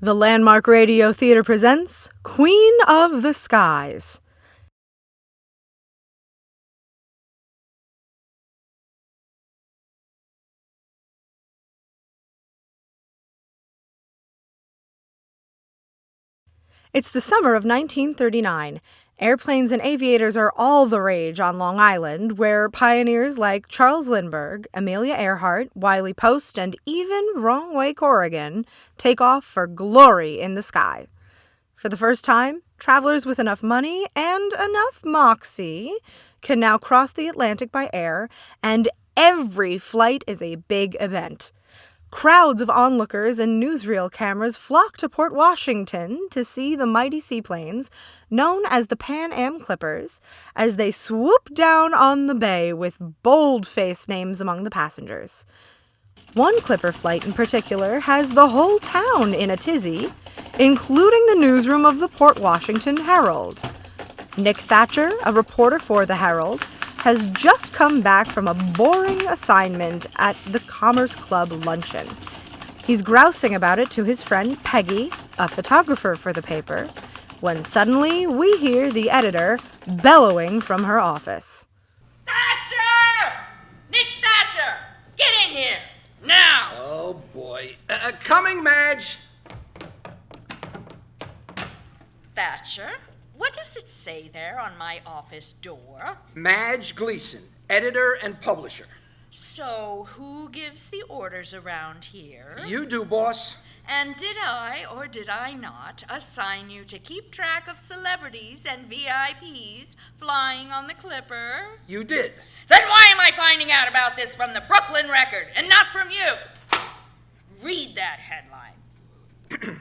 The Landmark Radio Theater presents Queen of the Skies. It's the summer of 1939. Airplanes and aviators are all the rage on Long Island, where pioneers like Charles Lindbergh, Amelia Earhart, Wiley Post, and even Wrong Way Corrigan take off for glory in the sky. For the first time, travelers with enough money and enough moxie can now cross the Atlantic by air, and every flight is a big event. Crowds of onlookers and newsreel cameras flock to Port Washington to see the mighty seaplanes, known as the Pan Am Clippers, as they swoop down on the bay with bold-faced names among the passengers. One Clipper flight in particular has the whole town in a tizzy, including the newsroom of the Port Washington Herald. Nick Thatcher, a reporter for the Herald, has just come back from a boring assignment at the Commerce Club luncheon. He's grousing about it to his friend Peggy, a photographer for the paper, when suddenly we hear the editor bellowing from her office. Thatcher! Nick Thatcher! Get in here! Now! Oh, boy. Coming, Madge! Thatcher? What does it say there on my office door? Madge Gleason, editor and publisher. So, who gives the orders around here? You do, boss. And did I, or did I not, assign you to keep track of celebrities and VIPs flying on the Clipper? You did. Then why am I finding out about this from the Brooklyn Record and not from you? Read that headline.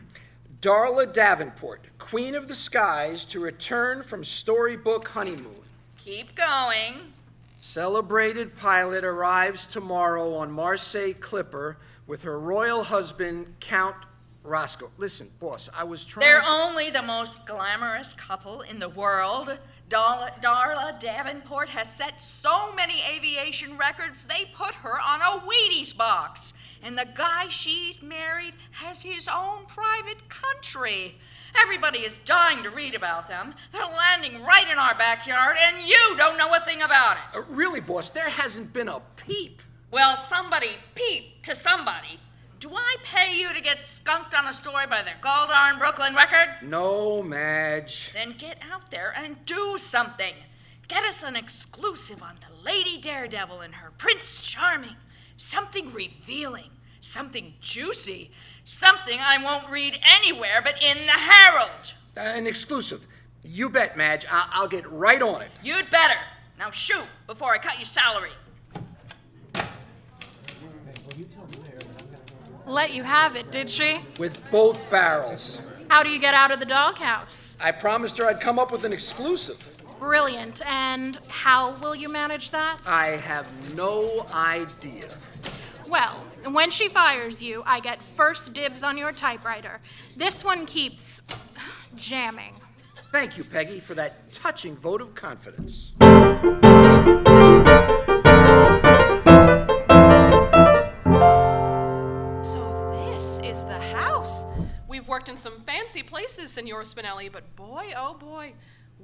Darla Davenport, Queen of the Skies, to return from storybook honeymoon. Keep going. Celebrated pilot arrives tomorrow on Marseille Clipper with her royal husband, Count Roscoe. Listen, boss, I was trying They're to... only the most glamorous couple in the world. Darla Davenport has set so many aviation records, they put her on a Wheaties box. And the guy she's married has his own private country. Everybody is dying to read about them. They're landing right in our backyard, and you don't know a thing about it. Really, boss, there hasn't been a peep. Well, somebody peeped to somebody. Do I pay you to get skunked on a story by the gall-darn Brooklyn Record? No, Madge. Then get out there and do something. Get us an exclusive on the Lady Daredevil and her Prince Charming. Something revealing, something juicy, something I won't read anywhere but in the Herald. An exclusive. You bet, Madge. I'll get right on it. You'd better. Now shoot before I cut your salary. Let you have it, did she? With both barrels. How do you get out of the doghouse? I promised her I'd come up with an exclusive. Brilliant. And how will you manage that? I have no idea. Well, when she fires you, I get first dibs on your typewriter. This one keeps jamming. Thank you, Peggy, for that touching vote of confidence. We've worked in some fancy places, Senor Spinelli, but boy, oh boy,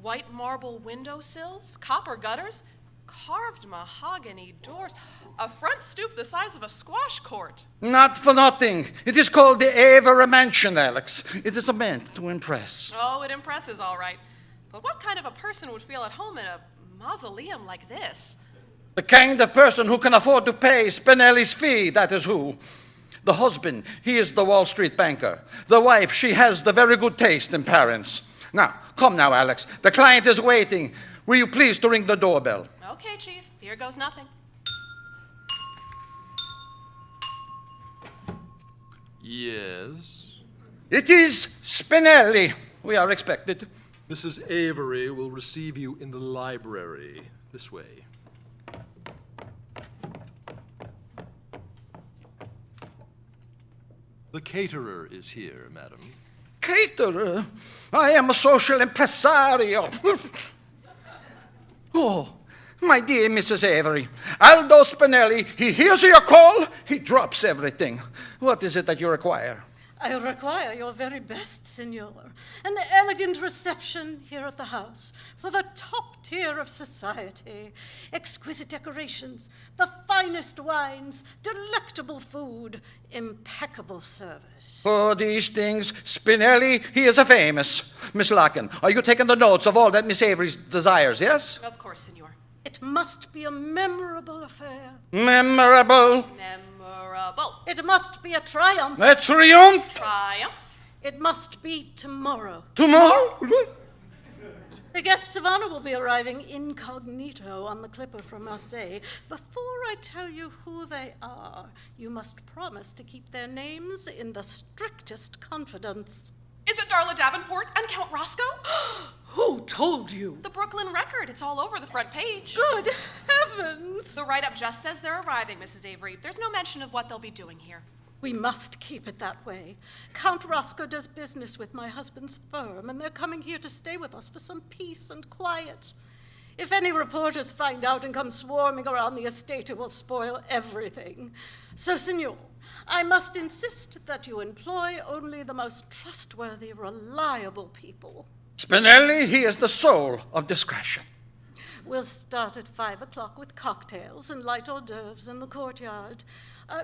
white marble windowsills, copper gutters, carved mahogany doors, a front stoop the size of a squash court. Not for nothing. It is called the Avery Mansion, Alex. It is meant to impress. Oh, it impresses, all right. But what kind of a person would feel at home in a mausoleum like this? The kind of person who can afford to pay Spinelli's fee, that is who. The husband, he is the Wall Street banker. The wife, she has the very good taste in parents. Now, come now, Alex. The client is waiting. Will you please to ring the doorbell? Okay, Chief. Here goes nothing. Yes? It is Spinelli. We are expected. Mrs. Avery will receive you in the library. This way. The caterer is here, madam. Caterer? I am a social impresario. Oh, my dear Mrs. Avery, Aldo Spinelli, he hears your call, he drops everything. What is it that you require? I require your very best, Signor. An elegant reception here at the house for the top tier of society. Exquisite decorations, the finest wines, delectable food, impeccable service. For these things, Spinelli, he is a famous. Miss Larkin, are you taking the notes of all that Miss Avery desires, yes? Of course, Senor. It must be a memorable affair. Memorable. Memorable. It must be a triumph. A triumph. Triumph. It must be tomorrow. Tomorrow? The guests of honor will be arriving incognito on the clipper from Marseille. Before I tell you who they are, you must promise to keep their names in the strictest confidence. Is it Darla Davenport and Count Roscoe? Who told you? The Brooklyn Record. It's all over the front page. Good heavens! The write-up just says they're arriving, Mrs. Avery. There's no mention of what they'll be doing here. We must keep it that way. Count Roscoe does business with my husband's firm, and they're coming here to stay with us for some peace and quiet. If any reporters find out and come swarming around the estate, it will spoil everything. So, Signor, I must insist that you employ only the most trustworthy, reliable people. Spinelli, he is the soul of discretion. We'll start at 5 o'clock with cocktails and light hors d'oeuvres in the courtyard.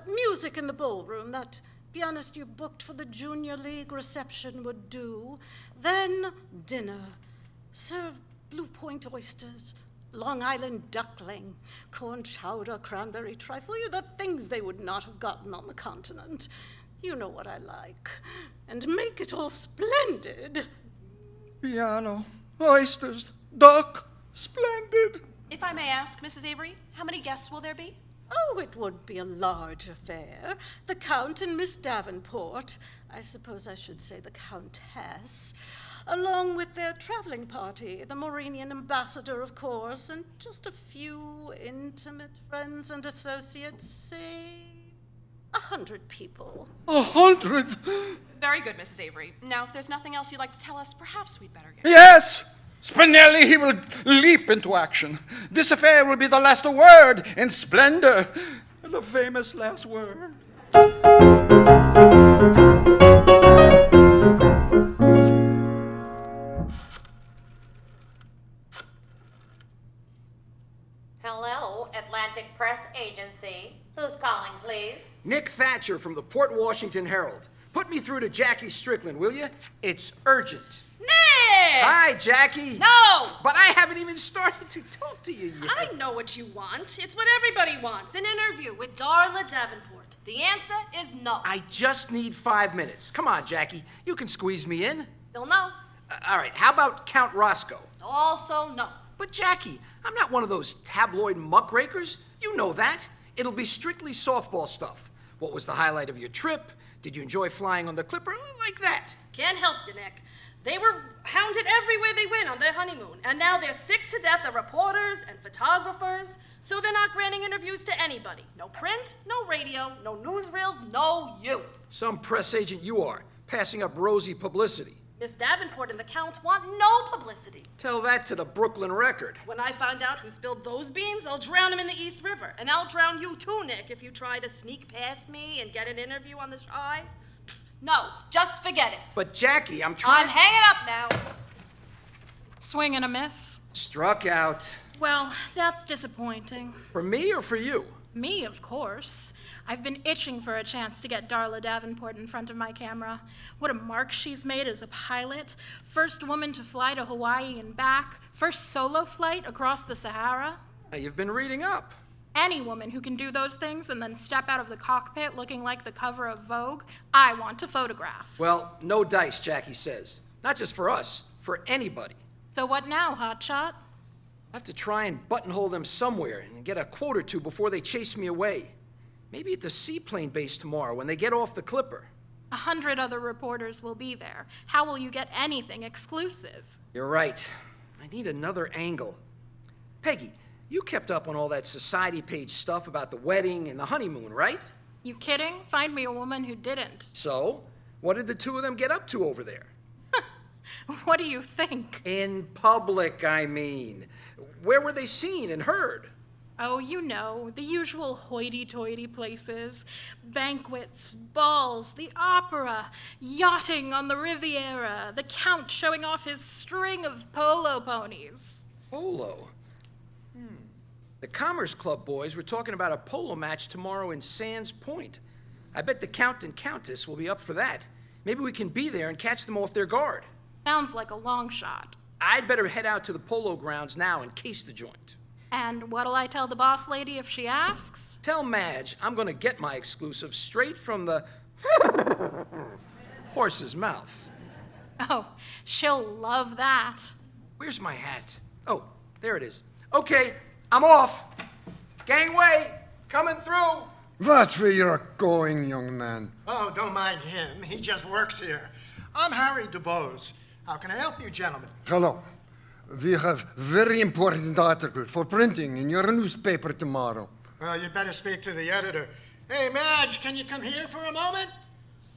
Music in the ballroom, that pianist you booked for the Junior League reception would do. Then dinner. Serve Blue Point oysters, Long Island duckling, corn chowder, cranberry trifle, the things they would not have gotten on the continent. You know what I like. And make it all splendid. Piano, oysters, duck, splendid. If I may ask, Mrs. Avery, how many guests will there be? Oh, it won't be a large affair. The Count and Miss Davenport, I suppose I should say the Countess, along with their traveling party, the Mauritian ambassador, of course, and just a few intimate friends and associates, say 100 people. 100? Very good, Mrs. Avery. Now, if there's nothing else you'd like to tell us, perhaps we'd better get... Yes! Spinelli, he will leap into action. This affair will be the last word in splendor. The famous last word. Hello, Atlantic Press Agency. Who's calling, please? Nick Thatcher from the Port Washington Herald. Put me through to Jackie Strickland, will you? It's urgent. Nick! Hi, Jackie. No! But I haven't even started to talk to you yet. I know what you want. It's what everybody wants. An interview with Darla Davenport. The answer is no. I just need 5 minutes. Come on, Jackie. You can squeeze me in. Still no. All right, how about Count Roscoe? Also no. But, Jackie, I'm not one of those tabloid muckrakers. You know that. It'll be strictly softball stuff. What was the highlight of your trip? Did you enjoy flying on the Clipper? Like that. Can't help you, Nick. They were hounded everywhere they went on their honeymoon, and now they're sick to death of reporters and photographers, so they're not granting interviews to anybody. No print, no radio, no newsreels, no you. Some press agent you are, passing up rosy publicity. Miss Davenport and the Count want no publicity. Tell that to the Brooklyn Record. When I find out who spilled those beans, I'll drown him in the East River. And I'll drown you too, Nick, if you try to sneak past me and get an interview on the shy. No, just forget it. But, Jackie, I'm trying... I'm hanging up now. Swing and a miss. Struck out. Well, that's disappointing. For me or for you? Me, of course. I've been itching for a chance to get Darla Davenport in front of my camera. What a mark she's made as a pilot. First woman to fly to Hawaii and back. First solo flight across the Sahara. Now, you've been reading up. Any woman who can do those things and then step out of the cockpit looking like the cover of Vogue, I want to photograph. Well, no dice, Jackie says. Not just for us, for anybody. So what now, hotshot? I'll have to try and buttonhole them somewhere and get a quote or two before they chase me away. Maybe at the seaplane base tomorrow when they get off the Clipper. 100 other reporters will be there. How will you get anything exclusive? You're right. I need another angle. Peggy, you kept up on all that society page stuff about the wedding and the honeymoon, right? You kidding? Find me a woman who didn't. So, what did the two of them get up to over there? What do you think? In public, I mean. Where were they seen and heard? Oh, you know, the usual hoity-toity places. Banquets, balls, the opera, yachting on the Riviera, the Count showing off his string of polo ponies. Polo? The Commerce Club boys were talking about a polo match tomorrow in Sands Point. I bet the Count and Countess will be up for that. Maybe we can be there and catch them off their guard. Sounds like a long shot. I'd better head out to the polo grounds now and case the joint. And what'll I tell the boss lady if she asks? Tell Madge I'm gonna get my exclusive straight from the horse's mouth. Oh, she'll love that. Where's my hat? Oh, there it is. Okay, I'm off. Gangway, coming through. Watch where you're going, young man. Oh, don't mind him. He just works here. I'm Harry DuBose. How can I help you, gentlemen? Hello. We have very important article for printing in your newspaper tomorrow. Well, you'd better speak to the editor. Hey, Madge, can you come here for a moment?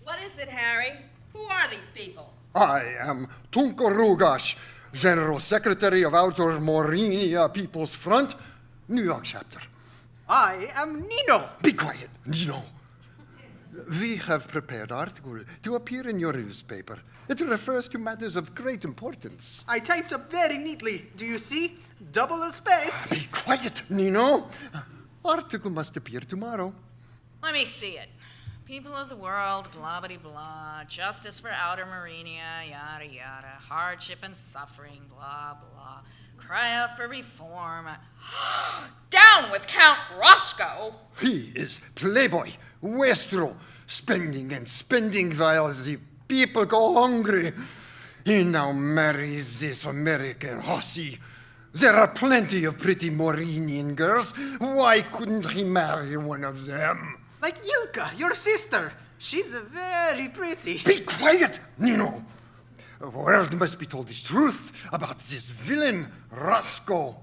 What is it, Harry? Who are these people? I am Tunko Rugash, General Secretary of Outer Morinia People's Front, New York chapter. I am Nino. Be quiet, Nino. We have prepared article to appear in your newspaper. It refers to matters of great importance. I typed up very neatly. Do you see? Double the space. Be quiet, Nino. Article must appear tomorrow. Let me see it. People of the world, blah blah blah, justice for outer Marinia, yada yada, hardship and suffering, blah blah, cry out for reform. Down with Count Roscoe! He is playboy, wastrel, spending and spending while the people go hungry. He now marries this American hussy. There are plenty of pretty Morinian girls. Why couldn't he marry one of them? Like Ilka, your sister. She's very pretty. Be quiet, Nino. The world must be told the truth about this villain, Roscoe.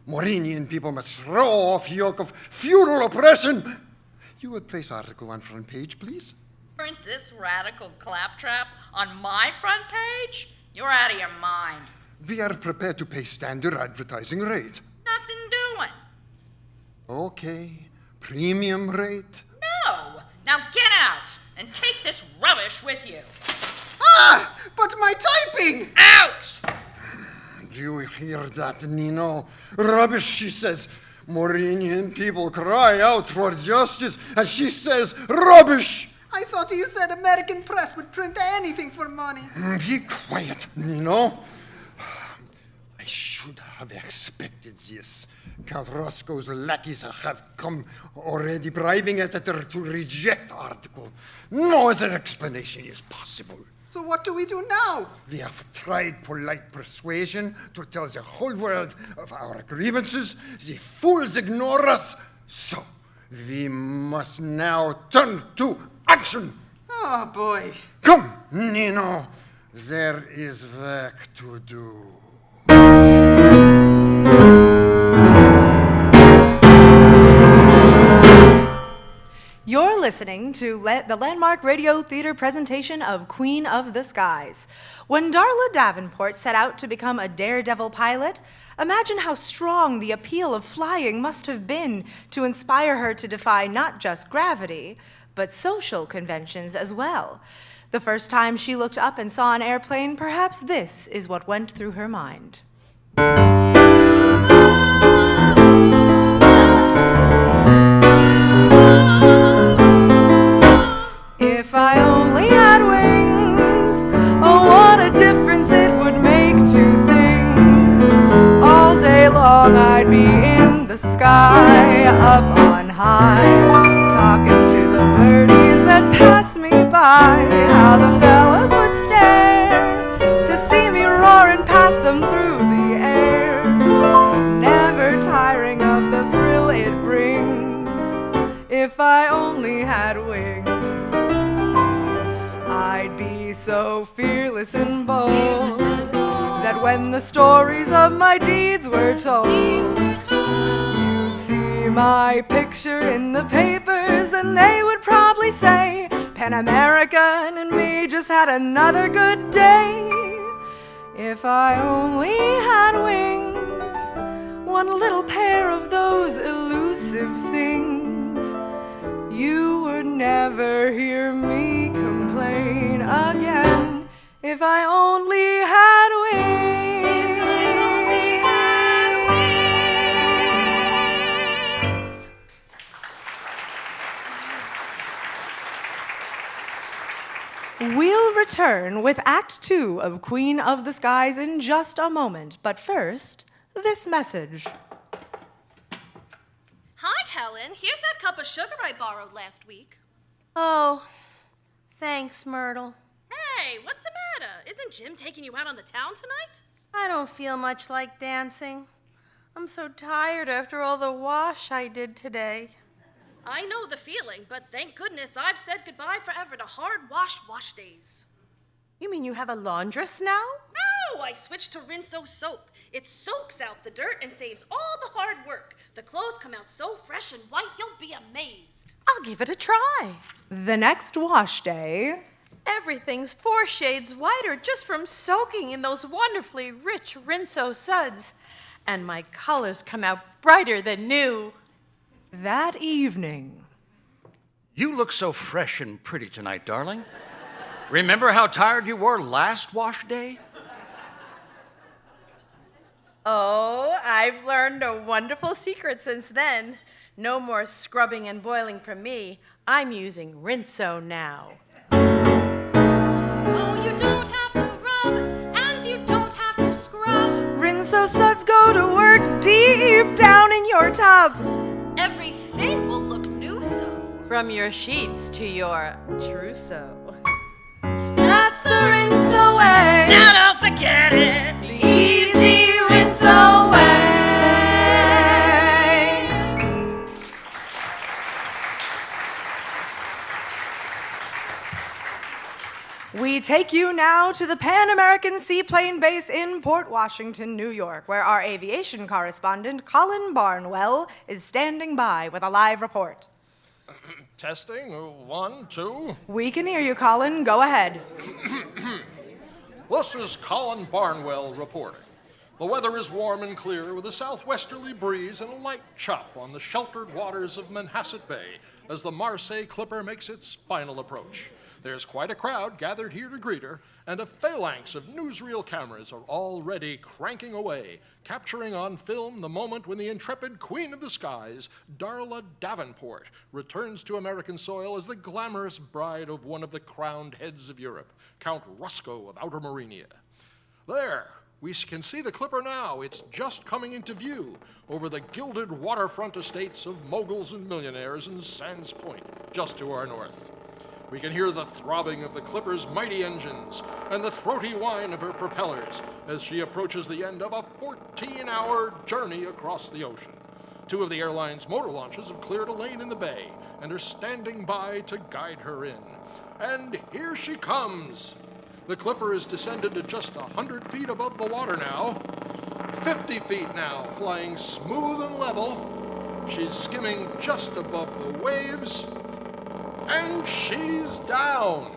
Morinian people must throw off yoke of feudal oppression. You would place article on front page, please? Print this radical claptrap on my front page? You're out of your mind. We are prepared to pay standard advertising rate. Nothing doing. Okay, premium rate. No! Now get out and take this rubbish with you. Ah! But my typing! Out! Do you hear that, Nino? Rubbish, she says. Morinian people cry out for justice, and she says rubbish. I thought you said American press would print anything for money. Be quiet, Nino. I should have expected this. Count Roscoe's lackeys have come already bribing editor to reject article. No other explanation is possible. So what do we do now? We have tried polite persuasion to tell the whole world of our grievances. The fools ignore us. So we must now turn to action. Oh, boy. Come, Nino. There is work to do. You're listening to the Landmark Radio Theater presentation of Queen of the Skies. When Darla Davenport set out to become a daredevil pilot, imagine how strong the appeal of flying must have been to inspire her to defy not just gravity, but social conventions as well. The first time she looked up and saw an airplane, perhaps this is what went through her mind. If I only had wings, oh, what a difference it would make to things. All day long I'd be in the sky, up on high, talking to the birdies that pass me by. How the fellas would stare to see me roaring past them through the air, never tiring of the thrill it brings. If I only had wings, I'd be so fearless and bold that when the stories of my deeds were told, you'd see my picture in the papers and they would probably say, Pan American and me just had another good day. If I only had wings, one little pair of those elusive things. You would never hear me complain again if I only had wings. We'll return with Act 2 of Queen of the Skies in just a moment, but first, this message. Hi, Helen. Here's that cup of sugar I borrowed last week. Oh, thanks, Myrtle. Hey, what's the matter? Isn't Jim taking you out on the town tonight? I don't feel much like dancing. I'm so tired after all the wash I did today. I know the feeling, but thank goodness I've said goodbye forever to hard wash days. You mean you have a laundress now? No, I switched to Rinso soap. It soaks out the dirt and saves all the hard work. The clothes come out so fresh and white, you'll be amazed. I'll give it a try. The next wash day. Everything's 4 shades whiter just from soaking in those wonderfully rich Rinso suds. And my colors come out brighter than new. That evening. You look so fresh and pretty tonight, darling. Remember how tired you were last wash day? Oh, I've learned a wonderful secret since then. No more scrubbing and boiling for me. I'm using Rinso now. Oh, you don't have to rub, and you don't have to scrub. Rinso suds go to work deep down in your tub. Everything will look new so. From your sheets to your trousseau. That's the Rinso way. Now don't forget it. The easy Rinso way. We take you now to the Pan American Seaplane Base in Port Washington, New York, where our aviation correspondent, Colin Barnwell, is standing by with a live report. Testing, 1, 2. We can hear you, Colin. Go ahead. This is Colin Barnwell reporting. The weather is warm and clear with a southwesterly breeze and a light chop on the sheltered waters of Manhasset Bay as the Marseille Clipper makes its final approach. There's quite a crowd gathered here to greet her, and a phalanx of newsreel cameras are already cranking away, capturing on film the moment when the intrepid Queen of the Skies, Darla Davenport, returns to American soil as the glamorous bride of one of the crowned heads of Europe, Count Roscoe of Outer Marinia. There, we can see the Clipper now. It's just coming into view over the gilded waterfront estates of moguls and millionaires in Sands Point, just to our north. We can hear the throbbing of the Clipper's mighty engines and the throaty whine of her propellers as she approaches the end of a 14-hour journey across the ocean. 2 of the airline's motor launches have cleared a lane in the bay and are standing by to guide her in. And here she comes. The Clipper is descended to just 100 feet above the water now. 50 feet now, flying smooth and level. She's skimming just above the waves. And she's down.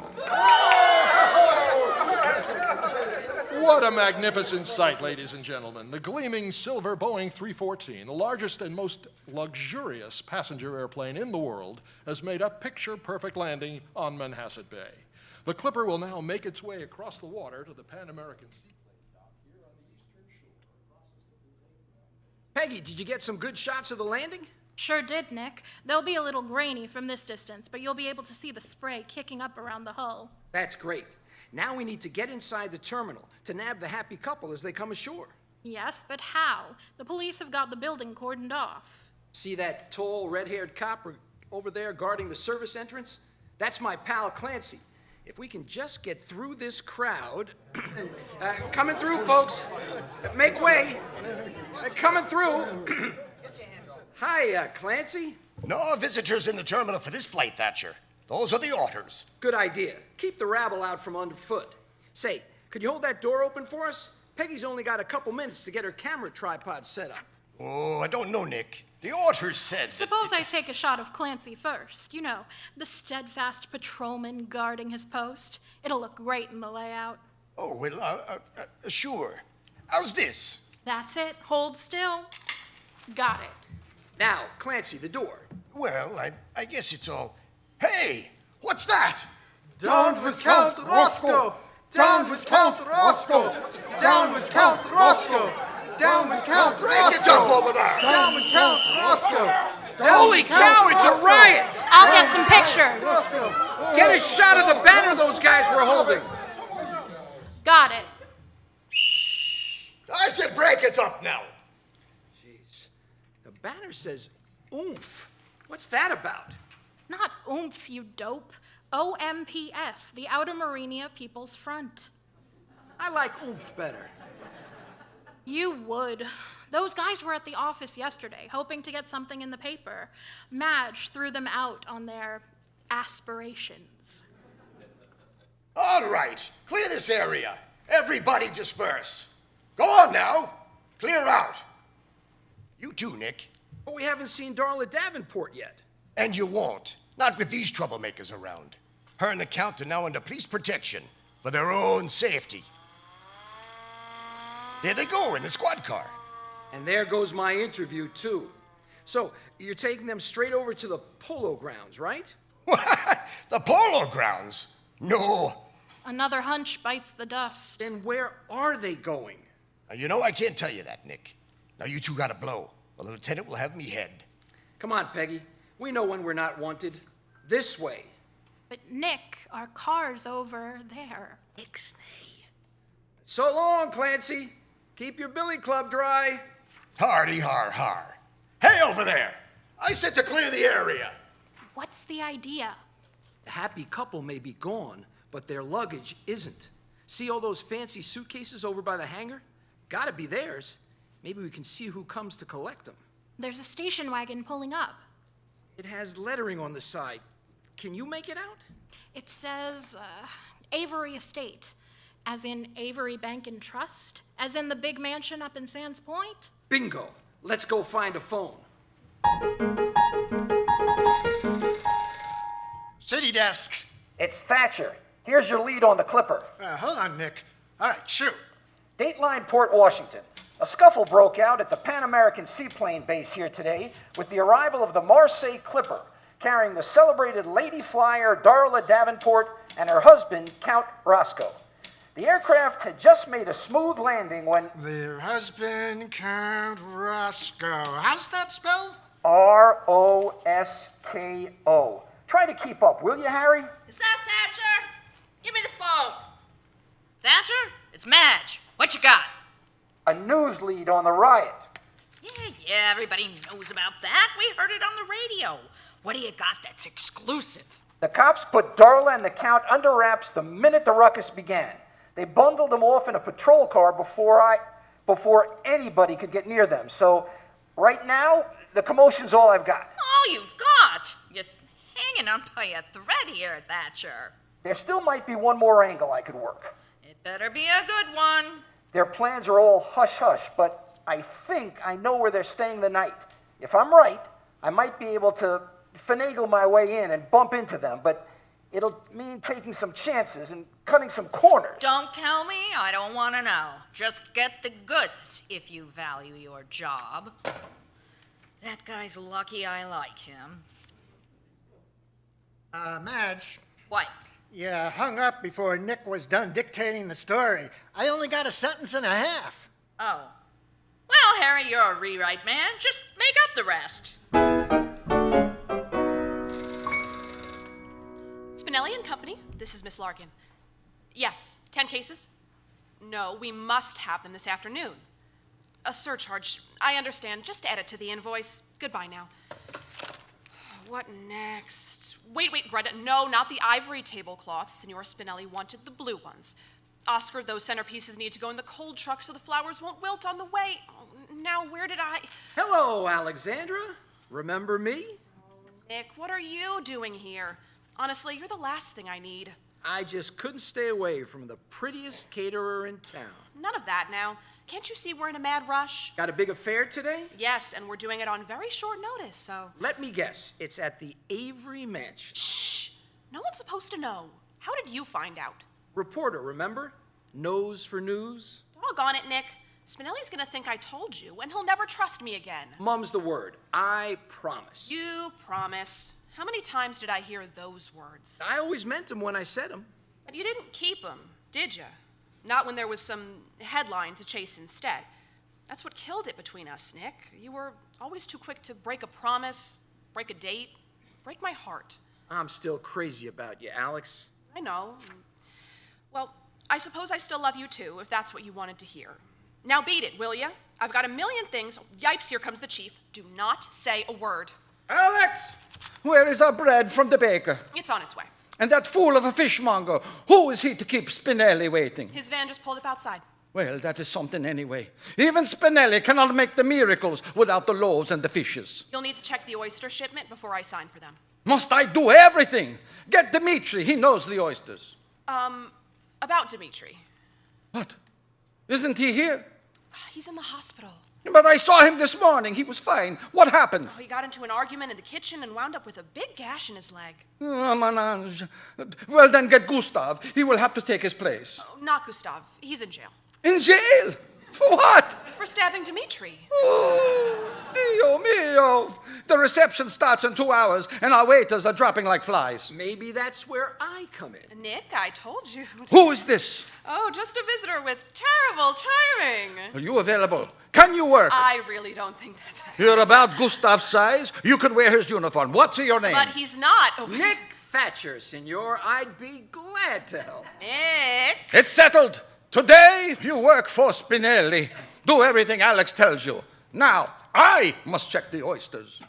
What a magnificent sight, ladies and gentlemen. The gleaming silver Boeing 314, the largest and most luxurious passenger airplane in the world, has made a picture-perfect landing on Manhasset Bay. The Clipper will now make its way across the water to the Pan American Seaplane dock here on the eastern shore. Peggy, did you get some good shots of the landing? Sure did, Nick. They'll be a little grainy from this distance, but you'll be able to see the spray kicking up around the hull. That's great. Now we need to get inside the terminal to nab the happy couple as they come ashore. Yes, but how? The police have got the building cordoned off. See that tall, red-haired cop over there guarding the service entrance? That's my pal Clancy. If we can just get through this crowd... coming through, folks. Make way. Coming through. Hi, Clancy. No visitors in the terminal for this flight, Thatcher. Those are the orders. Good idea. Keep the rabble out from underfoot. Say, could you hold that door open for us? Peggy's only got a couple minutes to get her camera tripod set up. Oh, I don't know, Nick. The orders said... Suppose I take a shot of Clancy first. You know, the steadfast patrolman guarding his post. It'll look great in the layout. Oh, well, sure. How's this? That's it. Hold still. Got it. Now, Clancy, the door. Well, I guess it's all... Hey! What's that? Down with Count Roscoe! Down with Count Roscoe! Down with Count Roscoe! Down with Count Break it up Roscoe! over there! Down with Count Roscoe! Holy cow, it's a riot! I'll get some pictures. Roscoe! Get a shot of the banner those guys were holding. Got it. I said break it up now. Jeez. The banner says oomph. What's that about? Not oomph, you dope. OMPF, the Outer Marinia People's Front. I like oomph better. You would. Those guys were at the office yesterday, hoping to get something in the paper. Madge threw them out on their aspirations. All right, clear this area. Everybody disperse. Go on now. Clear out. You too, Nick. But we haven't seen Darla Davenport yet. And you won't. Not with these troublemakers around. Her and the Count are now under police protection for their own safety. There they go in the squad car. And there goes my interview, too. So, you're taking them straight over to the polo grounds, right? The polo grounds? No. Another hunch bites the dust. Then where are they going? Now, you know I can't tell you that, Nick. Now you two gotta blow, or the lieutenant will have me head. Come on, Peggy. We know when we're not wanted. This way. But Nick, our car's over there. Ixnay. So long, Clancy. Keep your billy club dry. Hardy har har. Hey, over there! I said to clear the area. What's the idea? The happy couple may be gone, but their luggage isn't. See all those fancy suitcases over by the hangar? Gotta be theirs. Maybe we can see who comes to collect them. There's a station wagon pulling up. It has lettering on the side. Can you make it out? It says Avery Estate, as in Avery Bank and Trust, as in the big mansion up in Sands Point. Bingo. Let's go find a phone. City desk. It's Thatcher. Here's your lead on the Clipper. Hold on, Nick. All right, shoot. Dateline Port Washington. A scuffle broke out at the Pan American Seaplane base here today with the arrival of the Marseille Clipper, carrying the celebrated lady flyer Darla Davenport and her husband, Count Roscoe. The aircraft had just made a smooth landing when... Their husband, Count Roscoe. How's that spelled? R-O-S-K-O. Try to keep up, will you, Harry? Is that Thatcher? Give me the phone. Thatcher? It's Madge. What you got? A news lead on the riot. Yeah, everybody knows about that. We heard it on the radio. What do you got that's exclusive? The cops put Darla and the Count under wraps the minute the ruckus began. They bundled them off in a patrol car before anybody could get near them. So, right now, the commotion's all I've got. All you've got? You're hanging on by a thread here, Thatcher. There still might be one more angle I could work. It better be a good one. Their plans are all hush-hush, but I think I know where they're staying the night. If I'm right, I might be able to finagle my way in and bump into them, but it'll mean taking some chances and cutting some corners. Don't tell me. I don't want to know. Just get the goods if you value your job. That guy's lucky I like him. Madge. What? You hung up before Nick was done dictating the story. I only got a sentence and a half. Oh. Well, Harry, you're a rewrite man. Just make up the rest. Spinelli and Company, this is Miss Larkin. Yes, 10 cases? No, we must have them this afternoon. A surcharge, I understand. Just add it to the invoice. Goodbye now. What next? Wait, Greta. No, not the ivory tablecloths. Signor Spinelli wanted the blue ones. Oscar, those centerpieces need to go in the cold truck so the flowers won't wilt on the way. Oh, now, where did I... Hello, Alexandra. Remember me? Nick, what are you doing here? Honestly, you're the last thing I need. I just couldn't stay away from the prettiest caterer in town. None of that now. Can't you see we're in a mad rush? Got a big affair today? Yes, and we're doing it on very short notice, so... Let me guess. It's at the Avery Mansion. Shh! No one's supposed to know. How did you find out? Reporter, remember? Nose for news. Doggone it, Nick. Spinelli's gonna think I told you, and he'll never trust me again. Mum's the word. I promise. You promise. How many times did I hear those words? I always meant them when I said them. But you didn't keep them, did you? Not when there was some headline to chase instead. That's what killed it between us, Nick. You were always too quick to break a promise, break a date, break my heart. I'm still crazy about you, Alex. I know. Well, I suppose I still love you too, if that's what you wanted to hear. Now beat it, will ya? I've got a million things. Yipes, here comes the chief. Do not say a word. Alex! Where is our bread from the baker? It's on its way. And that fool of a fishmonger, who is he to keep Spinelli waiting? His van just pulled up outside. Well, that is something anyway. Even Spinelli cannot make the miracles without the loaves and the fishes. You'll need to check the oyster shipment before I sign for them. Must I do everything? Get Dimitri, he knows the oysters. About Dimitri. What? Isn't he here? He's in the hospital. But I saw him this morning. He was fine. What happened? Oh, he got into an argument in the kitchen and wound up with a big gash in his leg. Oh, Manange. Well, then get Gustav. He will have to take his place. Oh, not Gustav. He's in jail. In jail? For what? For stabbing Dimitri. Oh, Dio mio. The reception starts in 2 hours, and our waiters are dropping like flies. Maybe that's where I come in. Nick, I told you. Who is this? Oh, just a visitor with terrible timing. Are you available? Can you work? I really don't think that's it. You're about Gustav's size. You can wear his uniform. What's your name? But he's not. Oh, Nick Thatcher, senor. I'd be glad to help. Nick. It's settled. Today, you work for Spinelli. Do everything Alex tells you. Now, I must check the oysters.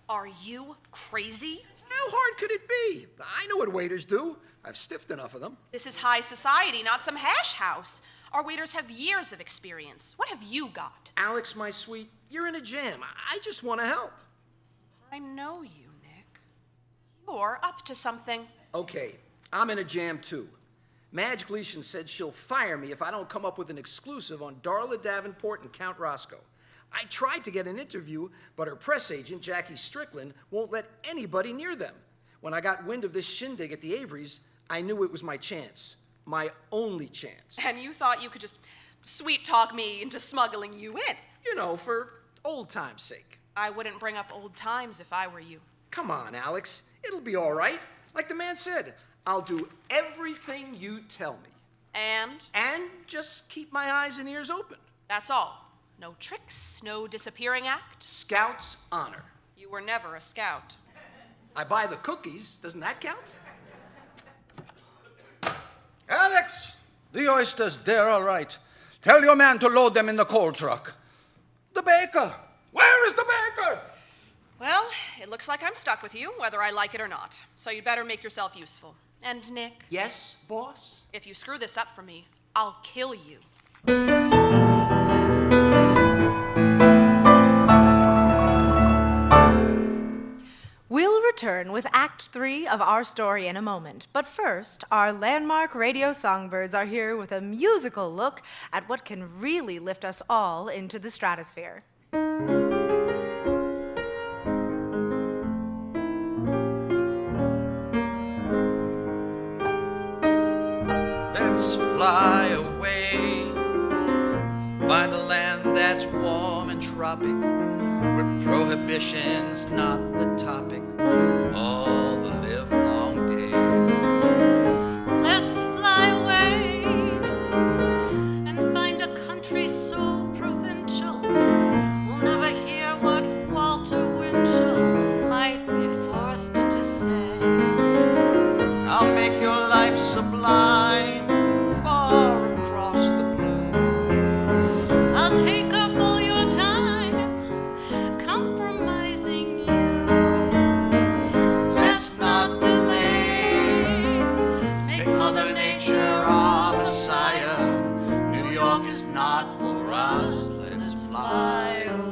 Are you crazy? How hard could it be? I know what waiters do. I've stiffed enough of them. This is high society, not some hash house. Our waiters have years of experience. What have you got? Alex, my sweet, you're in a jam. I just want to help. I know you, Nick. You're up to something. Okay, I'm in a jam too. Madge Gleason said she'll fire me if I don't come up with an exclusive on Darla Davenport and Count Roscoe. I tried to get an interview, but her press agent, Jackie Strickland, won't let anybody near them. When I got wind of this shindig at the Averys, I knew it was my chance. My only chance. And you thought you could just sweet talk me into smuggling you in. You know, for old time's sake. I wouldn't bring up old times if I were you. Come on, Alex. It'll be all right. Like the man said, I'll do everything you tell me. And just keep my eyes and ears open. That's all. No tricks, no disappearing act. Scout's honor. You were never a scout. I buy the cookies. Doesn't that count? Alex, the oysters, they're all right. Tell your man to load them in the coal truck. The baker. Where is the baker? Well, it looks like I'm stuck with you, whether I like it or not. So you'd better make yourself useful. And Nick? Yes, boss? If you screw this up for me, I'll kill you. We'll return with Act 3 of our story in a moment. But first, our landmark radio songbirds are here with a musical look at what can really lift us all into the stratosphere. Let's fly away, find a land that's warm and tropic, where prohibition's not the topic all the livelong day. Let's fly away and find a country so provincial we'll never hear what Walter Winchell might be forced to say. I'll make your life sublime, far across the blue. I'll take up all your time, compromising you. Let's not delay. Make Mother Nature our Messiah. New York is not for us. Let's fly away.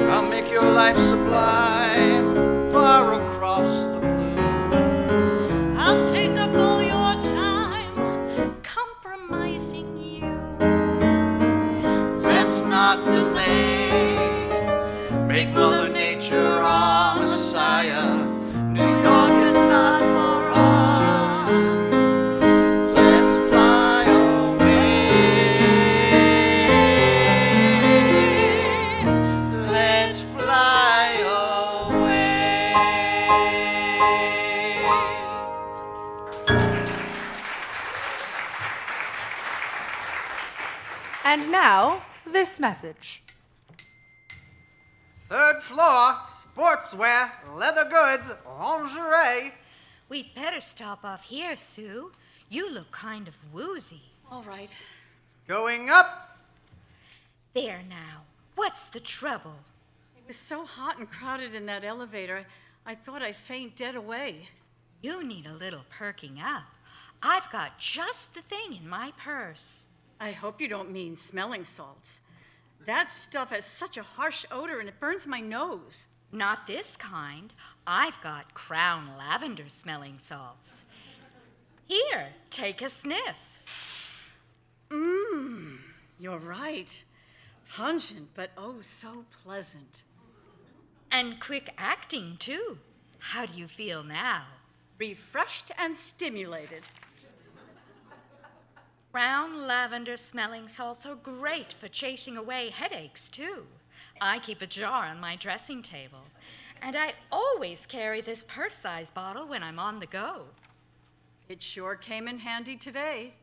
I'll make your life sublime, Make Mother Nature our Messiah. New York is not for us. Let's fly away. Let's fly away. And now, this message. Third floor, sportswear, leather goods, lingerie. We'd better stop off here, Sue. You look kind of woozy. All right. Going up. There now. What's the trouble? It was so hot and crowded in that elevator, I thought I'd faint dead away. You need a little perking up. I've got just the thing in my purse. I hope you don't mean smelling salts. That stuff has such a harsh odor and it burns my nose. Not this kind. I've got Crown lavender smelling salts. Here, take a sniff. You're right. Pungent, but oh so pleasant. And quick acting, too. How do you feel now? Refreshed and stimulated. Crown lavender smelling salts are great for chasing away headaches, too. I keep a jar on my dressing table, and I always carry this purse-size bottle when I'm on the go. It sure came in handy today.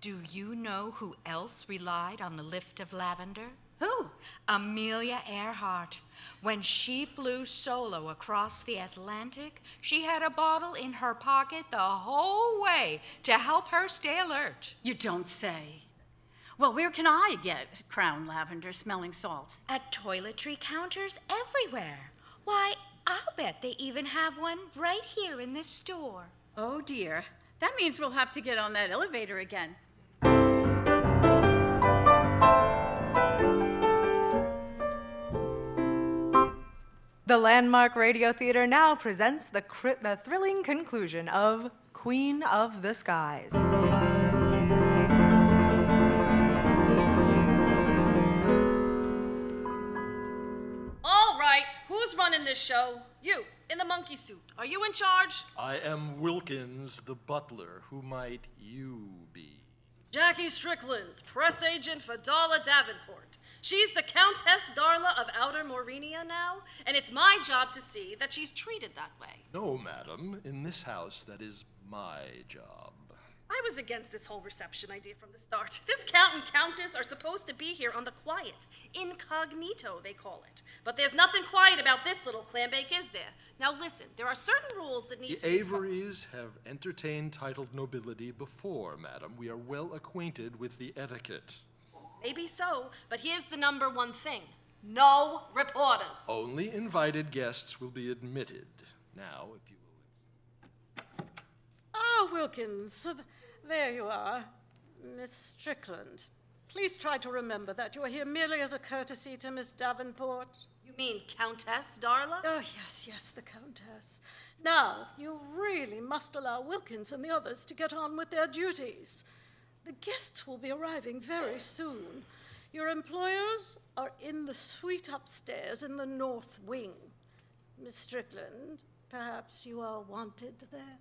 Do you know who else relied on the lift of lavender? Who? Amelia Earhart. When she flew solo across the Atlantic, she had a bottle in her pocket the whole way to help her stay alert. You don't say. Well, where can I get Crown lavender smelling salts? At toiletry counters everywhere. Why, I'll bet they even have one right here in this store. Oh, dear. That means we'll have to get on that elevator again. The Landmark Radio Theater now presents the thrilling conclusion of Queen of the Skies. All right, who's running this show? You, in the monkey suit. Are you in charge? I am Wilkins, the butler. Who might you be? Jackie Strickland, press agent for Darla Davenport. She's the Countess Darla of Outer Maurenia now, and it's my job to see that she's treated that way. No, madam. In this house, that is my job. I was against this whole reception idea from the start. This count and countess are supposed to be here on the quiet. Incognito, they call it. But there's nothing quiet about this little clambake, is there? Now listen, there are certain rules that need to be... The Averys have entertained titled nobility before, madam. We are well acquainted with the etiquette. Maybe so, but here's the number one thing. No reporters. Only invited guests will be admitted. Now, if you will... Oh, Wilkins, there you are. Miss Strickland. Please try to remember that you are here merely as a courtesy to Miss Davenport. You mean Countess Darla? Oh, yes, the Countess. Now, you really must allow Wilkins and the others to get on with their duties. The guests will be arriving very soon. Your employers are in the suite upstairs in the north wing. Miss Strickland, perhaps you are wanted there?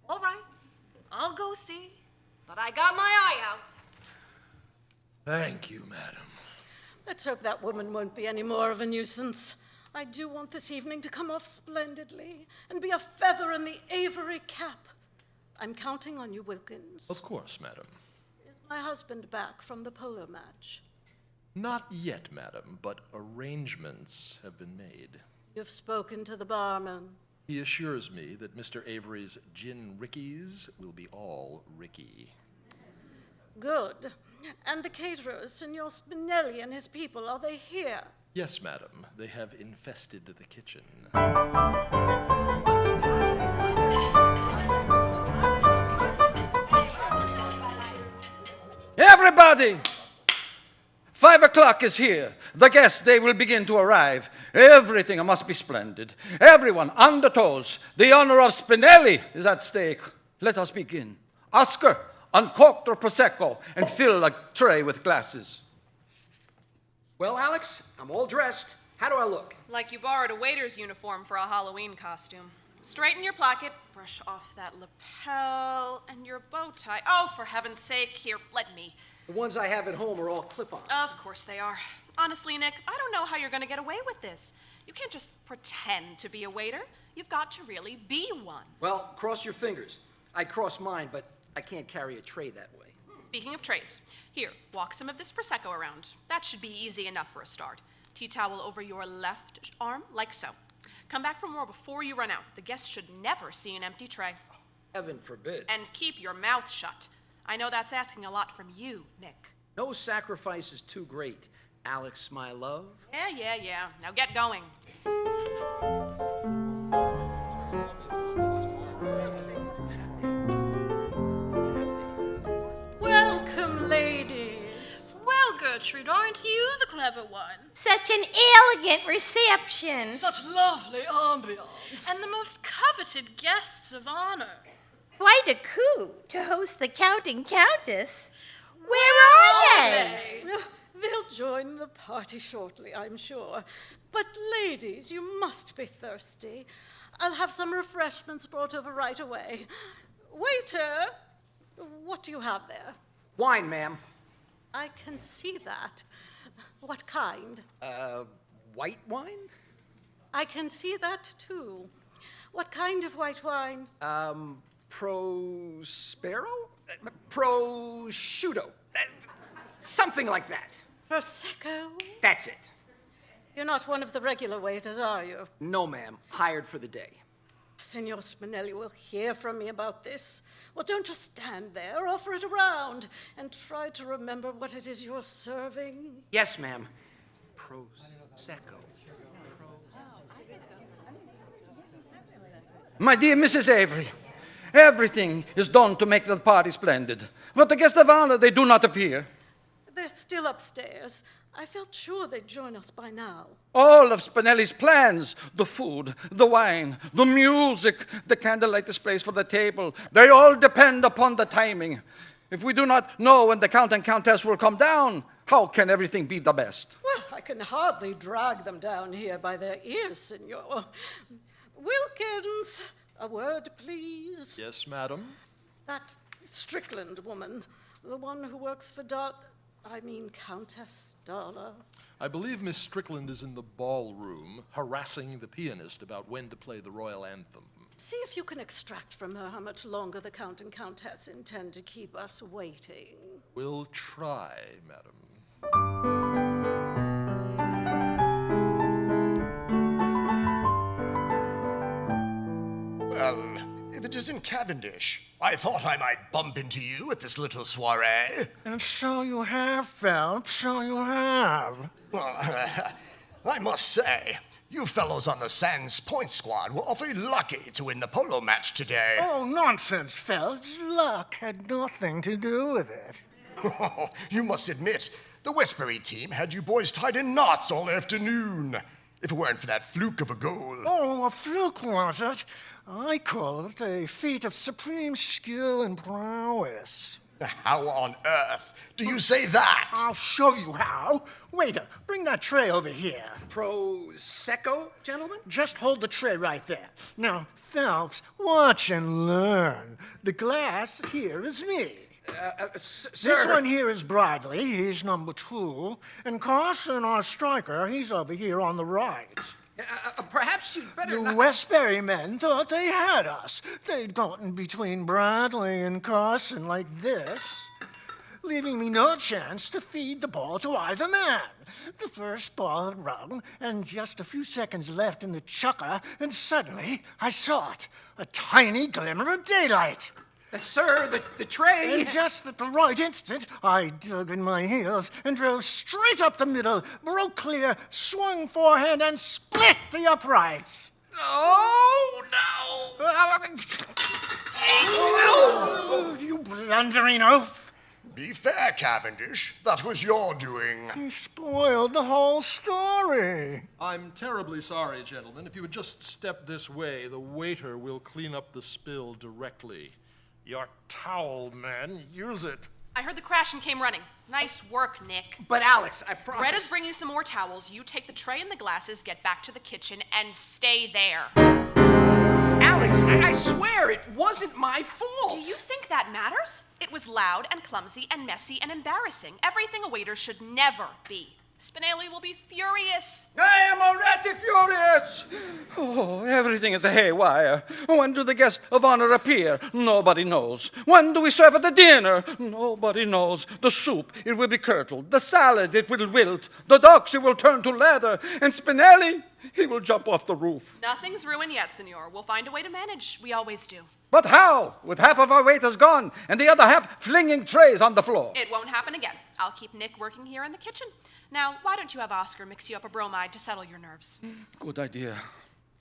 All right, I'll go see, but I got my eye out. Thank you, madam. Let's hope that woman won't be any more of a nuisance. I do want this evening to come off splendidly and be a feather in the Avery cap. I'm counting on you, Wilkins. Of course, madam. Is my husband back from the polo match? Not yet, madam, but arrangements have been made. You've spoken to the barman. He assures me that Mr. Avery's gin rickeys will be all Ricky. Good. And the caterers, Signor Spinelli and his people, are they here? Yes, madam. They have infested the kitchen. Everybody! 5 o'clock is here. The guests, they will begin to arrive. Everything must be splendid. Everyone on the toes. The honor of Spinelli is at stake. Let us begin. Oscar, uncork the Prosecco and fill a tray with glasses. Well, Alex, I'm all dressed. How do I look? Like you borrowed a waiter's uniform for a Halloween costume. Straighten your placket, brush off that lapel, and your bow tie. Oh, for heaven's sake, here, let me. The ones I have at home are all clip-ons. Of course they are. Honestly, Nick, I don't know how you're going to get away with this. You can't just pretend to be a waiter. You've got to really be one. Well, cross your fingers. I'd cross mine, but I can't carry a tray that way. Speaking of trays, here, walk some of this Prosecco around. That should be easy enough for a start. Tea towel over your left arm, like so. Come back for more before you run out. The guests should never see an empty tray. Heaven forbid. And keep your mouth shut. I know that's asking a lot from you, Nick. No sacrifice is too great, Alex, my love. Yeah. Now get going. Welcome, ladies. Well, Gertrude, aren't you the clever one? Such an elegant reception. Such lovely ambiance. And the most coveted guests of honor. Quite a coup to host the Count and Countess. Where are they? They'll join the party shortly, I'm sure. But ladies, you must be thirsty. I'll have some refreshments brought over right away. Waiter, what do you have there? Wine, ma'am. I can see that. What kind? White wine? I can see that too. What kind of white wine? Prospero? Prosciutto. Something like that. Prosecco? That's it. You're not one of the regular waiters, are you? No, ma'am. Hired for the day. Signor Spinelli will hear from me about this. Well, don't just stand there. Offer it around and try to remember what it is you're serving. Yes, ma'am. Prosecco. My dear Mrs. Avery, everything is done to make the party splendid. But the guests of honor, they do not appear. They're still upstairs. I felt sure they'd join us by now. All of Spinelli's plans, the food, the wine, the music, the candlelight displays for the table, they all depend upon the timing. If we do not know when the Count and Countess will come down, how can everything be the best? Well, I can hardly drag them down here by their ears, Signor. Wilkins, a word, please. Yes, madam? That Strickland woman, the one who works for Countess Darla. I believe Miss Strickland is in the ballroom, harassing the pianist about when to play the royal anthem. See if you can extract from her how much longer the Count and Countess intend to keep us waiting. We'll try, madam. Well, if it isn't Cavendish, I thought I might bump into you at this little soiree. And so you have, Phelps, so you have. Well, I must say, you fellows on the Sands Point squad were awfully lucky to win the polo match today. Oh, nonsense, Phelps. Luck had nothing to do with it. You must admit, the Westbury team had you boys tied in knots all afternoon. If it weren't for that fluke of a goal. Oh, a fluke was it? I call it a feat of supreme skill and prowess. How on earth do you say that? I'll show you how. Waiter, bring that tray over here. Prosecco, gentlemen? Just hold the tray right there. Now, Phelps, watch and learn. The glass here is me. Sir. This one here is Bradley, he's number 2. And Carson, our striker, he's over here on the right. Perhaps you'd better The not... Westbury men thought they had us. They'd gotten between Bradley and Carson like this, leaving me no chance to feed the ball to either man. The first ball had rung, and just a few seconds left in the chukker, and suddenly I saw it, a tiny glimmer of daylight. Sir, the tray... And just at the right instant, I dug in my heels and drove straight up the middle, broke clear, swung forehand, and split the uprights. Oh, no! Oh, you blundering oaf! Be fair, Cavendish. That was your doing. You spoiled the whole story. I'm terribly sorry, gentlemen. If you would just step this way, the waiter will clean up the spill directly. Your towel, man, use it. I heard the crash and came running. Nice work, Nick. But Alex, I promise. Greta's bringing some more towels. You take the tray and the glasses, get back to the kitchen, and stay there. Alex, I swear it wasn't my fault. Do you think that matters? It was loud and clumsy and messy and embarrassing. Everything a waiter should never be. Spinelli will be furious. I am already furious. Oh, everything is haywire. When do the guests of honor appear? Nobody knows. When do we serve at the dinner? Nobody knows. The soup, it will be curdled. The salad, it will wilt. The ducks, it will turn to leather. And Spinelli, he will jump off the roof. Nothing's ruined yet, senor. We'll find a way to manage. We always do. But how? With half of our waiters gone and the other half flinging trays on the floor. It won't happen again. I'll keep Nick working here in the kitchen. Now, why don't you have Oscar mix you up a bromide to settle your nerves? Good idea.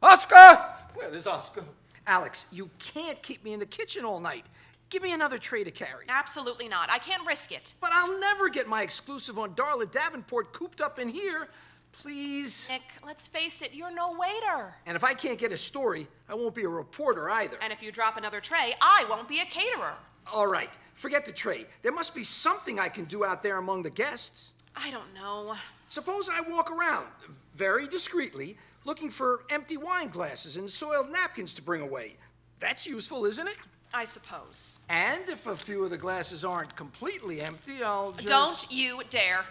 Oscar! Where is Oscar? Alex, you can't keep me in the kitchen all night. Give me another tray to carry. Absolutely not. I can't risk it. But I'll never get my exclusive on Darla Davenport cooped up in here. Please. Nick, let's face it, you're no waiter. And if I can't get a story, I won't be a reporter either. And if you drop another tray, I won't be a caterer. All right, forget the tray. There must be something I can do out there among the guests. I don't know. Suppose I walk around, very discreetly, looking for empty wine glasses and soiled napkins to bring away. That's useful, isn't it? I suppose. And if a few of the glasses aren't completely empty, I'll just... Don't you dare.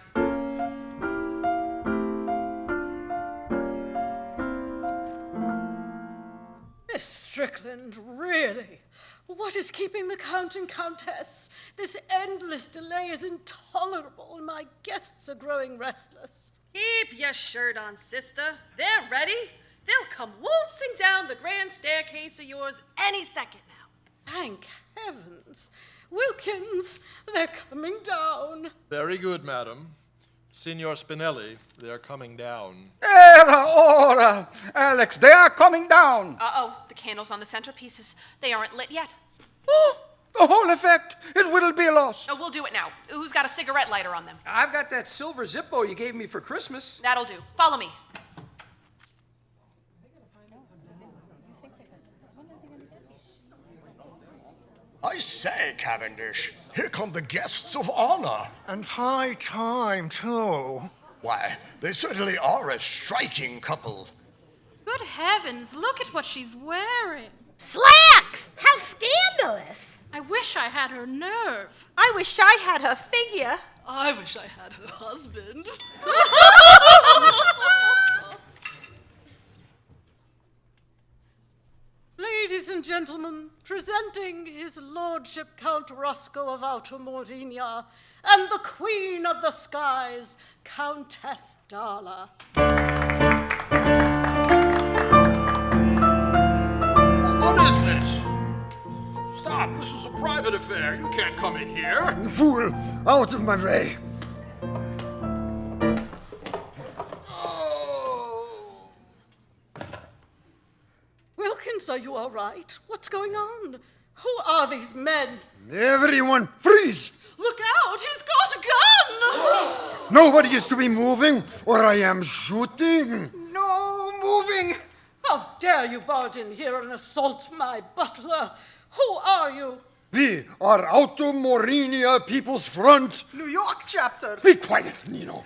Miss Strickland, really? What is keeping the Count and Countess? This endless delay is intolerable, and my guests are growing restless. Keep your shirt on, sister. They're ready. They'll come waltzing down the grand staircase of yours any second now. Thank heavens. Wilkins, they're coming down. Very good, madam. Signor Spinelli, they're coming down. Era ora! Alex, they are coming down. Uh-oh, the candles on the centerpieces. They aren't lit yet. Oh, the whole effect. It will be lost. No, we'll do it now. Who's got a cigarette lighter on them? I've got that silver Zippo you gave me for Christmas. That'll do. Follow me. I say, Cavendish, here come the guests of honor. And high time, too. Why, they certainly are a striking couple. Good heavens, look at what she's wearing. Slacks! How scandalous! I wish I had her nerve. I wish I had her figure. I wish I had her husband. Ladies and gentlemen, presenting His Lordship Count Roscoe of Automorinia and the Queen of the Skies, Countess Darla. What is this? Stop, this is a private affair. You can't come in here. Fool, out of my way. Wilkins, are you all right? What's going on? Who are these men? Everyone, freeze! Look out, he's got a gun! Nobody is to be moving, or I am shooting. No moving! How dare you barge in here and assault my butler? Who are you? We are Automorinia People's Front. New York chapter. Be quiet, Nino.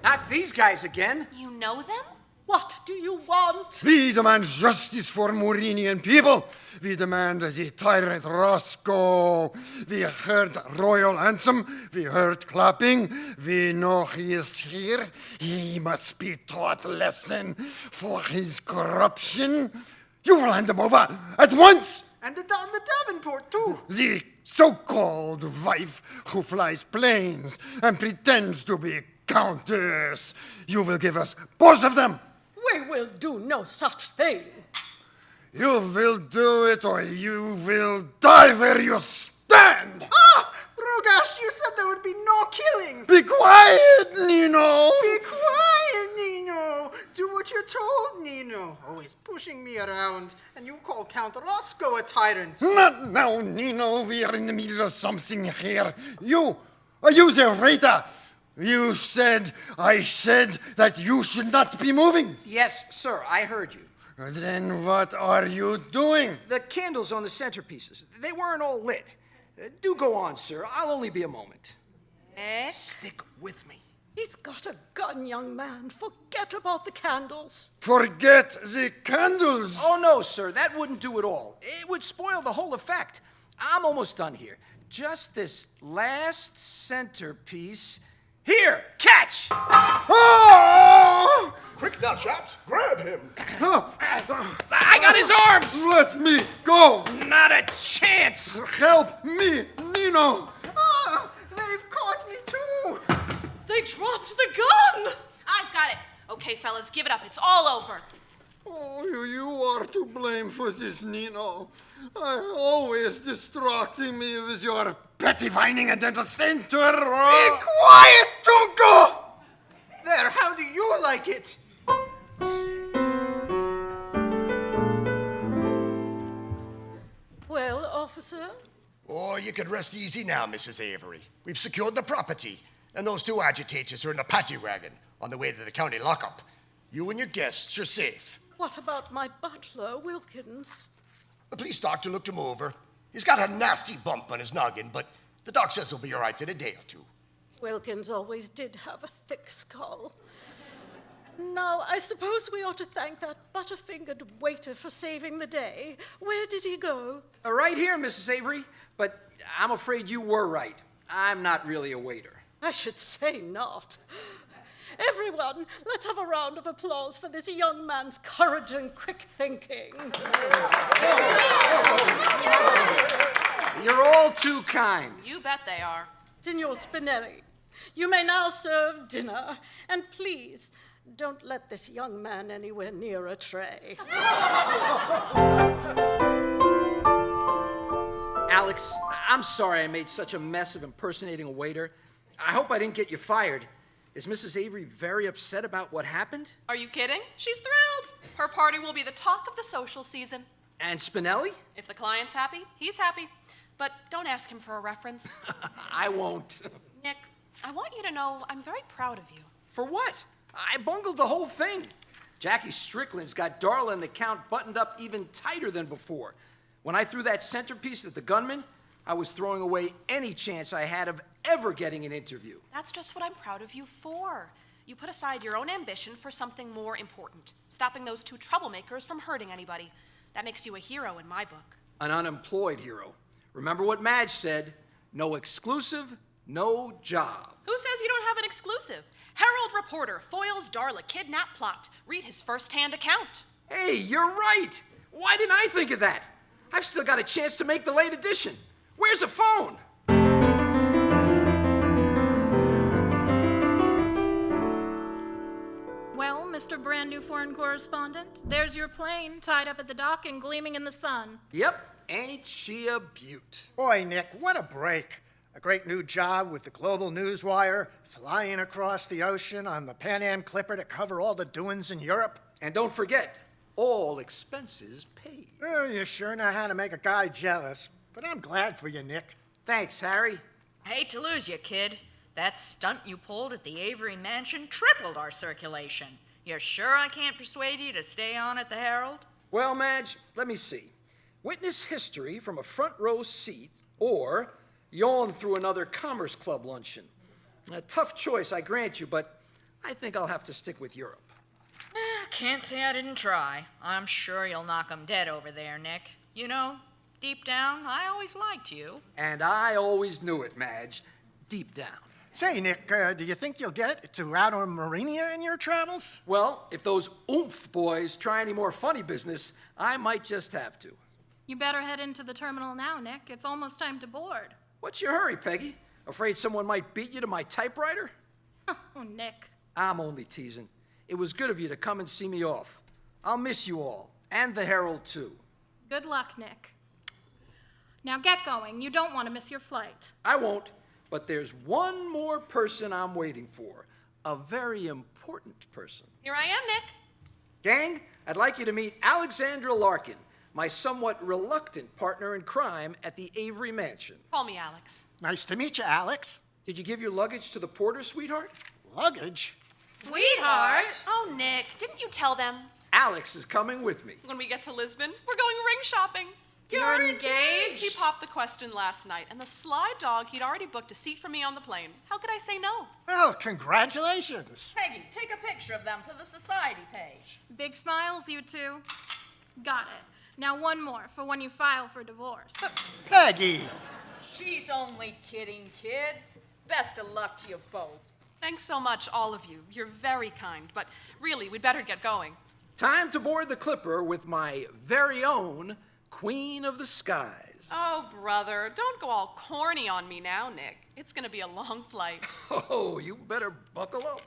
Not these guys again. You know them? What do you want? We demand justice for Morinian people. We demand the tyrant Roscoe. We heard royal anthem. We heard clapping. We know he is here. He must be taught lesson for his corruption. You will hand him over at once. And the Davenport, too. The so-called wife who flies planes and pretends to be countess. You will give us both of them. We will do no such thing. You will do it or you will die where you stand. Ah! Rugash, you said there would be no killing. Be quiet, Nino. Be quiet, Nino. Do what you're told, Nino. Always pushing me around. And you call Count Roscoe a tyrant. Not now, Nino. We are in the middle of something here. You the waiter. I said that you should not be moving. Yes, sir, I heard you. Then what are you doing? The candles on the centerpieces, they weren't all lit. Do go on, sir. I'll only be a moment. Nick? Stick with me. He's got a gun, young man. Forget about the candles. Forget the candles. Oh, no, sir. That wouldn't do it all. It would spoil the whole effect. I'm almost done here. Just this last centerpiece. Here, catch! Oh! Quick now, chaps, grab him. I got his arms! Let me go. Not a chance! Help me, Nino. Ah, they've caught me too. They dropped the gun! I've got it. Okay, fellas, give it up. It's all over. Oh, you are to blame for this, Nino. Always distracting me with your petty whining and dental center. Be quiet, Tunko! There, how do you like it? Well, officer? Oh, you can rest easy now, Mrs. Avery. We've secured the property, and those two agitators are in a paddy wagon on the way to the county lockup. You and your guests are safe. What about my butler, Wilkins? The police doctor looked him over. He's got a nasty bump on his noggin, but the doc says he'll be all right in a day or two. Wilkins always did have a thick skull. Now, I suppose we ought to thank that butterfingered waiter for saving the day. Where did he go? Right here, Mrs. Avery. But I'm afraid you were right. I'm not really a waiter. I should say not. Everyone, let's have a round of applause for this young man's courage and quick thinking. You're all too kind. You bet they are. Signor Spinelli, you may now serve dinner, and please, don't let this young man anywhere near a tray. Alex, I'm sorry I made such a mess of impersonating a waiter. I hope I didn't get you fired. Is Mrs. Avery very upset about what happened? Are you kidding? She's thrilled. Her party will be the talk of the social season. And Spinelli? If the client's happy, he's happy. But don't ask him for a reference. I won't. Nick, I want you to know I'm very proud of you. For what? I bungled the whole thing. Jackie Strickland's got Darla and the Count buttoned up even tighter than before. When I threw that centerpiece at the gunman, I was throwing away any chance I had of ever getting an interview. That's just what I'm proud of you for. You put aside your own ambition for something more important, stopping those two troublemakers from hurting anybody. That makes you a hero in my book. An unemployed hero. Remember what Madge said, no exclusive, no job. Who says you don't have an exclusive? Herald reporter foils Darla kidnap plot. Read his first-hand account. Hey, you're right. Why didn't I think of that? I've still got a chance to make the late edition. Where's a phone? Well, Mr. Brand New Foreign Correspondent, there's your plane tied up at the dock and gleaming in the sun. Yep, ain't she a beaut? Boy, Nick, what a break. A great new job with the Global Newswire, flying across the ocean on the Pan Am Clipper to cover all the doings in Europe. And don't forget, all expenses paid. Well, you sure know how to make a guy jealous, but I'm glad for you, Nick. Thanks, Harry. Hate to lose you, kid. That stunt you pulled at the Avery Mansion tripled our circulation. You're sure I can't persuade you to stay on at the Herald? Well, Madge, let me see. Witness history from a front row seat, or yawn through another Commerce Club luncheon. A tough choice, I grant you, but I think I'll have to stick with Europe. Can't say I didn't try. I'm sure you'll knock 'em dead over there, Nick. You know, deep down, I always liked you. And I always knew it, Madge, deep down. Say, Nick, do you think you'll get to Outer Marinia in your travels? Well, if those oomph boys try any more funny business, I might just have to. You better head into the terminal now, Nick. It's almost time to board. What's your hurry, Peggy? Afraid someone might beat you to my typewriter? Oh, Nick. I'm only teasing. It was good of you to come and see me off. I'll miss you all, and the Herald, too. Good luck, Nick. Now get going. You don't want to miss your flight. I won't, but there's one more person I'm waiting for. A very important person. Here I am, Nick. Gang, I'd like you to meet Alexandra Larkin, my somewhat reluctant partner in crime at the Avery Mansion. Call me Alex. Nice to meet you, Alex. Did you give your luggage to the porter, sweetheart? Luggage? Sweetheart! Oh, Nick, didn't you tell them? Alex is coming with me. When we get to Lisbon, we're going ring shopping. You're engaged? He popped the question last night, and the sly dog, he'd already booked a seat for me on the plane. How could I say no? Well, congratulations. Peggy, take a picture of them for the society page. Big smiles, you two. Got it. Now one more for when you file for divorce. Peggy. She's only kidding, kids. Best of luck to you both. Thanks so much, all of you. You're very kind, but really, we'd better get going. Time to board the Clipper with my very own Queen of the Skies. Oh, brother, don't go all corny on me now, Nick. It's gonna be a long flight. Oh, you better buckle up.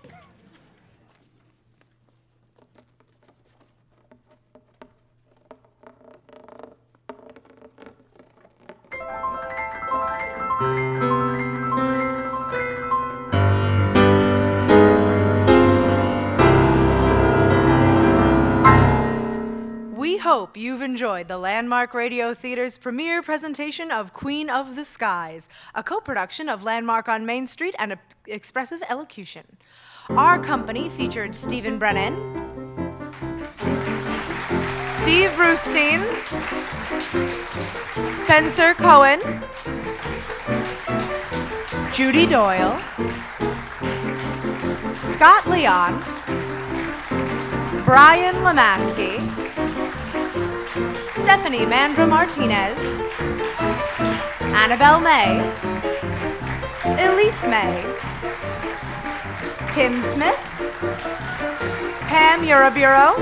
We hope you've enjoyed the Landmark Radio Theater's premiere presentation of Queen of the Skies, a co-production of Landmark on Main Street and Expressive Elocution. Our company featured Stephen Brennan, Steve Brustein, Spencer Cohen, Judy Doyle, Scott Leon, Brian Lamaski, Stephanie Mandra Martinez, Annabelle May, Elise May, Tim Smith, Pam Uraburo,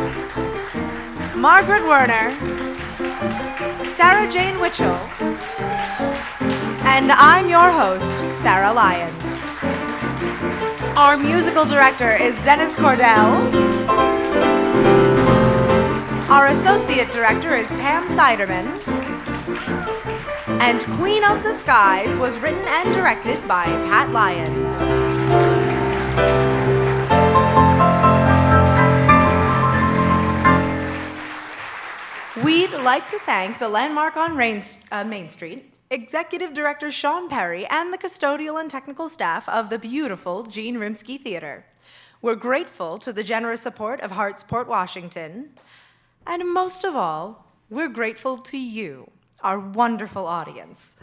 Margaret Werner, Sarah Jane Witchell, and I'm your host, Sarah Lyons. Our musical director is Dennis Cordell. Our associate director is Pam Siderman. And Queen of the Skies was written and directed by Pat Lyons. We'd like to thank the Landmark on Main Street, Executive Director Sean Perry, and the custodial and technical staff of the beautiful Gene Rimsky Theater. We're grateful to the generous support of Hartsport, Washington. And most of all, we're grateful to you, our wonderful audience.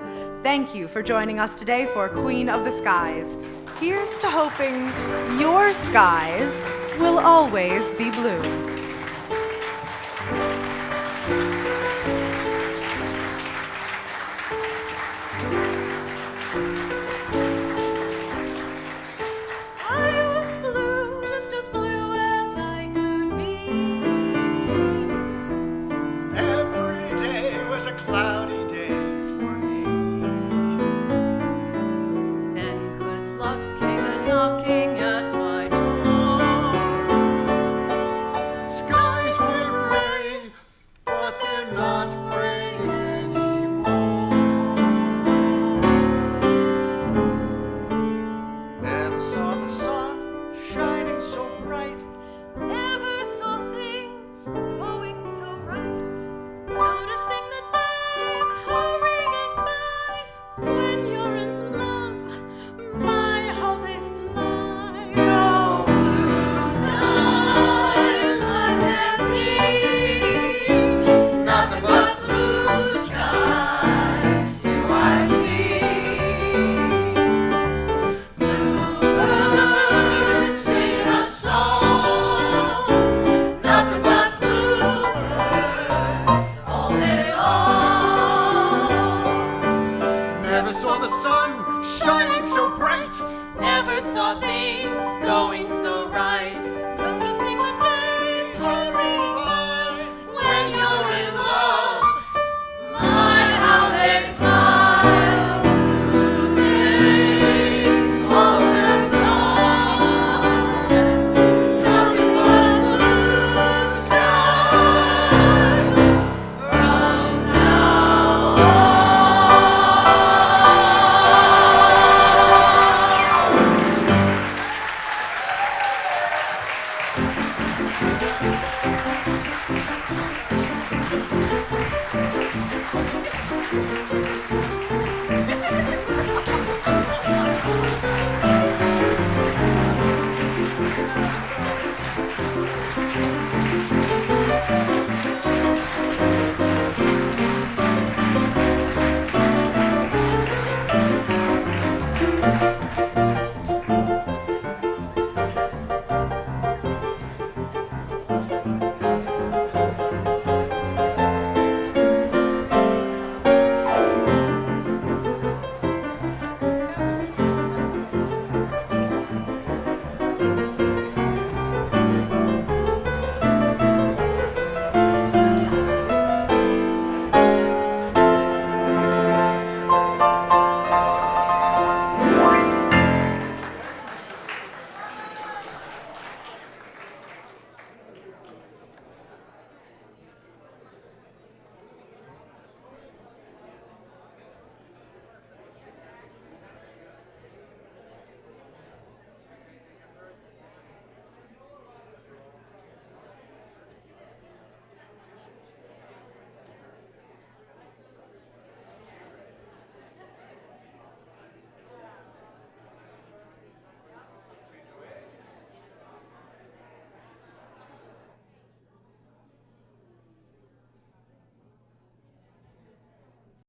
Thank you for joining us today for Queen of the Skies. Here's to hoping your skies will always be blue.